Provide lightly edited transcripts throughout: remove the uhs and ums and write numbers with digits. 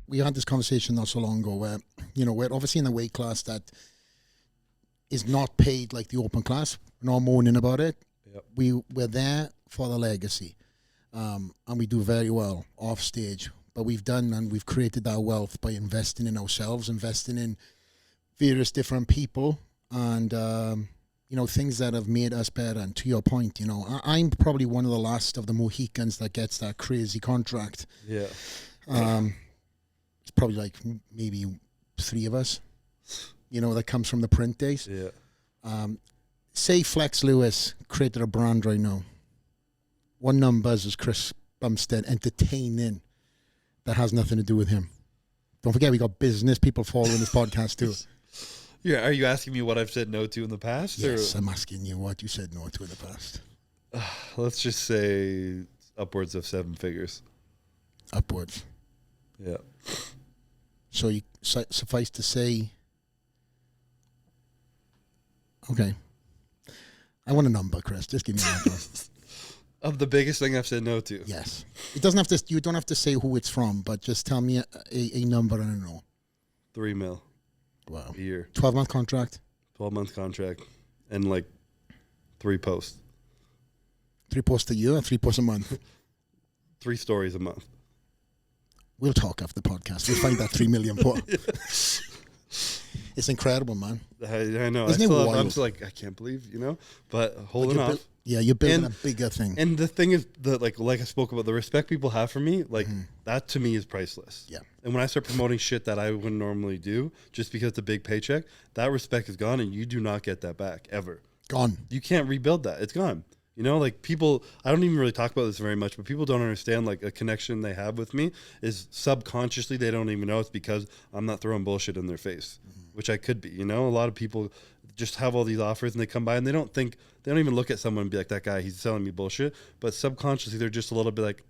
we had this conversation not so long ago where, we're obviously in a weight class that is not paid like the open class. We're not moaning about it. Yep. We're there for the legacy. And we do very well off stage. But we've created our wealth by investing in ourselves, investing in various different people and, things that have made us better. And to your point, I'm probably one of the last of the Mohicans that gets that crazy contract. Yeah. It's probably like maybe 3 of us, that comes from the print days. Yeah. Say Flex Lewis created a brand right now. What numbers is Chris Bumstead entertaining that has nothing to do with him? Don't forget, we got business people following this podcast too. Yeah, are you asking me what I've said no to in the past? Yes, I'm asking you what you said no to in the past. Let's just say upwards of 7 figures. Upwards. Yeah. So you suffice to say, okay. I want a number, Chris. Just give me a number. Of the biggest thing I've said no to. Yes. It doesn't have to. You don't have to say who it's from, but just tell me a number and a no. $3 million. Wow. A year. 12-month contract. 12-month contract, and like 3 posts. 3 posts a year or 3 posts a month? 3 stories a month. We'll talk after the podcast. We'll find that 3 million post. It's incredible, man. I know. Isn't it wild? I'm just like, I can't believe, but holding off. You're building a bigger thing. And the thing is that, like I spoke about, the respect people have for me, that to me is priceless. Yeah. And when I start promoting shit that I wouldn't normally do, just because it's a big paycheck, that respect is gone, and you do not get that back ever. Gone. You can't rebuild that. It's gone. People, I don't even really talk about this very much, but people don't understand, like, a connection they have with me is subconsciously, they don't even know it's because I'm not throwing bullshit in their face, which I could be. A lot of people just have all these offers and they come by and they don't even look at someone and be like, that guy, he's selling me bullshit. But subconsciously, they're just a little bit like,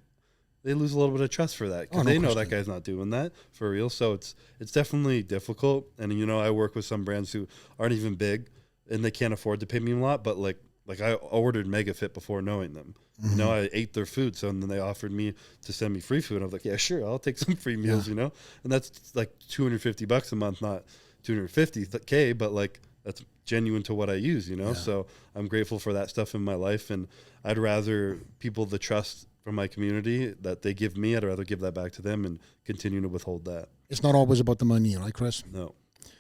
they lose a little bit of trust for that because they know that guy's not doing that for real. So it's definitely difficult. And, I work with some brands who aren't even big and they can't afford to pay me a lot, but like I ordered MegaFit before knowing them. I ate their food, so then they offered me to send me free food. And I was like, yeah, sure, I'll take some free meals, And that's like $250 a month, not $250K, but like that's genuine to what I use, So I'm grateful for that stuff in my life, and I'd rather people the trust from my community that they give me, I'd rather give that back to them and continue to withhold that. It's not always about the money, right, Chris? No.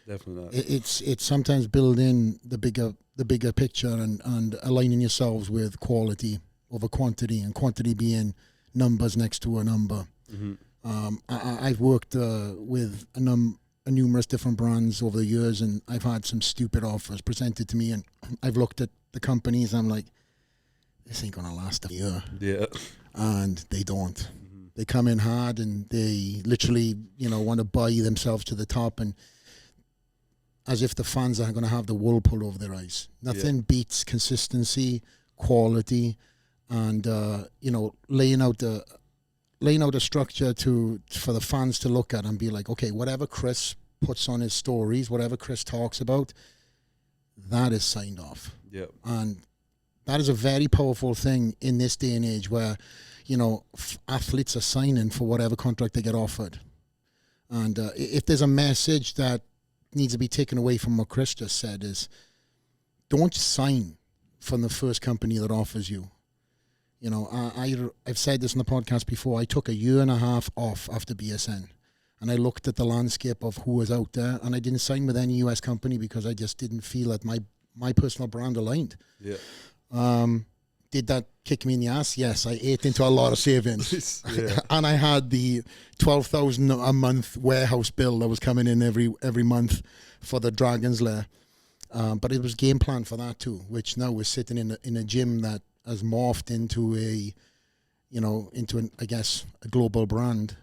Definitely not. It's sometimes building the bigger picture and aligning yourselves with quality over quantity, and quantity being numbers next to a number. Mm-hmm. I've worked with numerous different brands over the years, and I've had some stupid offers presented to me, and I've looked at the companies and I'm like, this ain't gonna last a year. Yeah. And they don't. Mm-hmm. They come in hard and they literally, want to buy themselves to the top, and as if the fans are going to have the wool pulled over their eyes. Nothing beats consistency, quality, and laying out a structure for the fans to look at and be like, okay, whatever Chris puts on his stories, whatever Chris talks about, that is signed off. Yeah. And that is a very powerful thing in this day and age where, athletes are signing for whatever contract they get offered. And if there's a message that needs to be taken away from what Chris just said, is don't sign from the first company that offers you. I've said this in the podcast before. I took a year and a half off after BSN, and I looked at the landscape of who was out there, and I didn't sign with any US company because I just didn't feel that my personal brand aligned. Yeah. Did that kick me in the ass? Yes, I ate into a lot of savings. And I had the $12,000 a month warehouse bill that was coming in every month for the Dragon's Lair. But it was game plan for that too, which now we're sitting in a gym that has morphed into a global brand,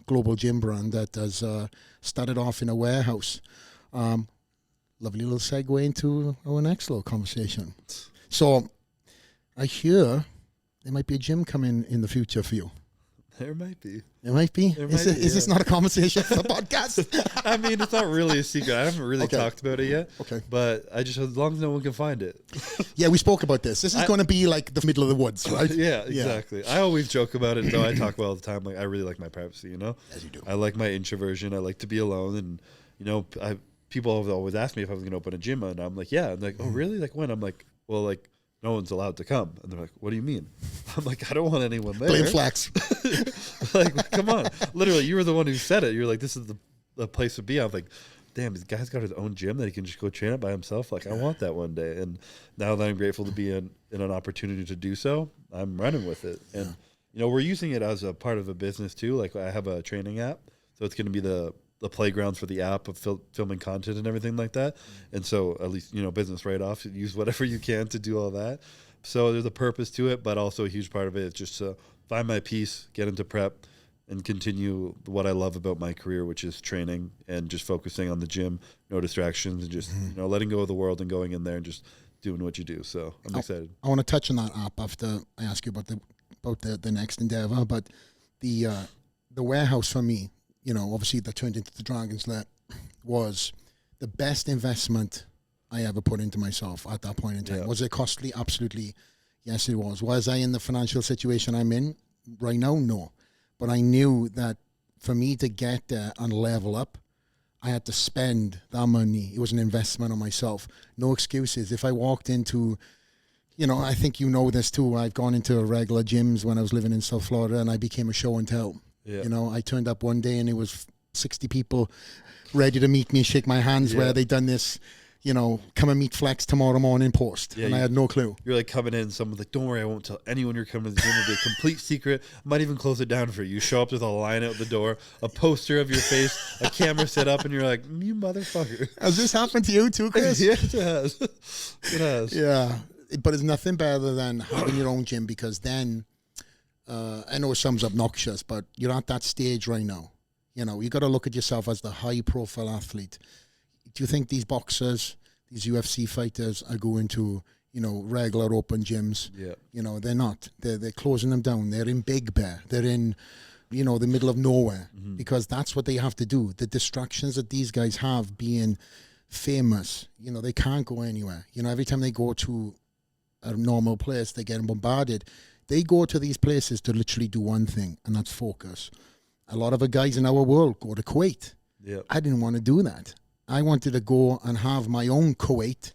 global gym brand that has started off in a warehouse. Lovely little segue into our next little conversation. So I hear there might be a gym coming in the future for you. There might be. It might be. Is this not a conversation for the podcast? I mean, it's not really a secret. I haven't really talked about it yet. Okay. But I just, as long as no one can find it. Yeah, we spoke about this. This is going to be like the middle of the woods, right? Yeah, exactly. I always joke about it, though. I talk about it all the time. Like, I really like my privacy, you know? As you do. I like my introversion. I like to be alone. And, you know, people have always asked me if I was going to open a gym. And I'm like, yeah. And they're like, oh, really? Like, when? I'm like, well, like, no one's allowed to come. And they're like, what do you mean? I'm like, I don't want anyone there. Blame Flex. Like, come on. Literally, you were the one who said it. You're like, this is the place to be. I was like, damn, this guy's got his own gym that he can just go train it by himself. Like, I want that one day. And now that I'm grateful to be in an opportunity to do so, I'm running with it. And, you know, we're using it as a part of a business too. Like, I have a training app. So it's going to be the playground for the app of filming content and everything like that. And so at least, you know, business write-off, use whatever you can to do all that. So there's a purpose to it, but also a huge part of it is just to find my peace, get into prep, and continue what I love about my career, which is training and just focusing on the gym, no distractions, and just, you know, letting go of the world and going in there and just doing what you do. So I'm excited. I want to touch on that app after I ask you about the next endeavor, but the warehouse for me, you know, obviously that turned into the Dragon's Lair, was the best investment I ever put into myself at that point in time. Yeah. Was it costly? Absolutely. Yes, it was. Was I in the financial situation I'm in right now? No. But I knew that for me to get there and level up, I had to spend that money. It was an investment on myself. No excuses. If I walked into, you know, I think you know this too, I've gone into regular gyms when I was living in South Florida and I became a show and tell. Yeah. You know, I turned up one day and it was 60 people ready to meet me and shake my hands where they done this, you know, come and meet Flex tomorrow morning post. Yeah, and I had no clue. You're like coming in, someone's like, don't worry, I won't tell anyone you're coming to the gym. It'll be a complete secret. I might even close it down for you. You show up with a line out the door, a poster of your face, a camera set up, and you're like, you motherfucker. Has this happened to you too, Chris? Yes, it has. It has. Yeah, but it's nothing better than having your own gym, because then, I know it sounds obnoxious, but you're at that stage right now. You know, you got to look at yourself as the high-profile athlete. Do you think these boxers, these UFC fighters are going to, you know, regular open gyms? Yeah. You know, they're not. They're closing them down. They're in Big Bear. They're in, you know, the middle of nowhere, because that's what they have to do. The distractions that these guys have being famous, you know, they can't go anywhere. You know, every time they go to a normal place, they get bombarded. They go to these places to literally do one thing, and that's focus. A lot of the guys in our world go to Kuwait. Yeah. I didn't want to do that. I wanted to go and have my own Kuwait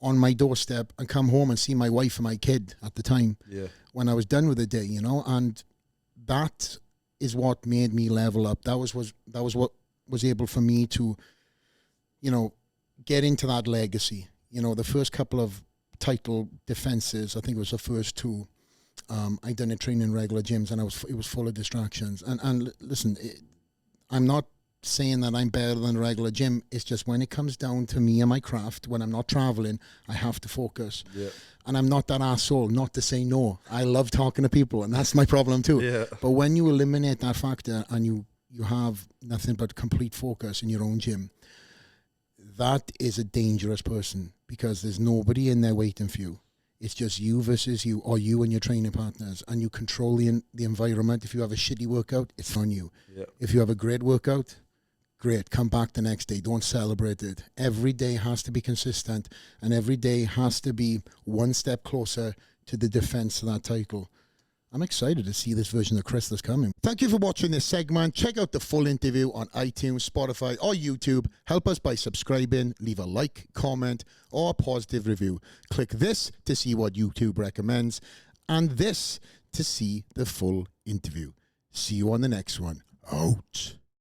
on my doorstep and come home and see my wife and my kid at the time when I was done with the day, you know, and that is what made me level up. That was what was able for me to, you know, get into that legacy. You know, the first couple of title defenses, I think it was the first two, I done a training in regular gyms, and it was full of distractions. And listen, I'm not saying that I'm better than a regular gym. It's just when it comes down to me and my craft, when I'm not traveling, I have to focus. Yeah. And I'm not that asshole not to say no. I love talking to people, and that's my problem too. Yeah. But when you eliminate that factor and you have nothing but complete focus in your own gym, that is a dangerous person, because there's nobody in there waiting for you. It's just you versus you, or you and your training partners, and you control the environment. If you have a shitty workout, it's on you. Yep. If you have a great workout, great. Come back the next day. Don't celebrate it. Every day has to be consistent, and every day has to be one step closer to the defense of that title. I'm excited to see this version of Chris that's coming. Thank you for watching this segment. Check out the full interview on iTunes, Spotify, or YouTube. Help us by subscribing, leave a like, comment, or a positive review. Click this to see what YouTube recommends, and this to see the full interview. See you on the next one. Out.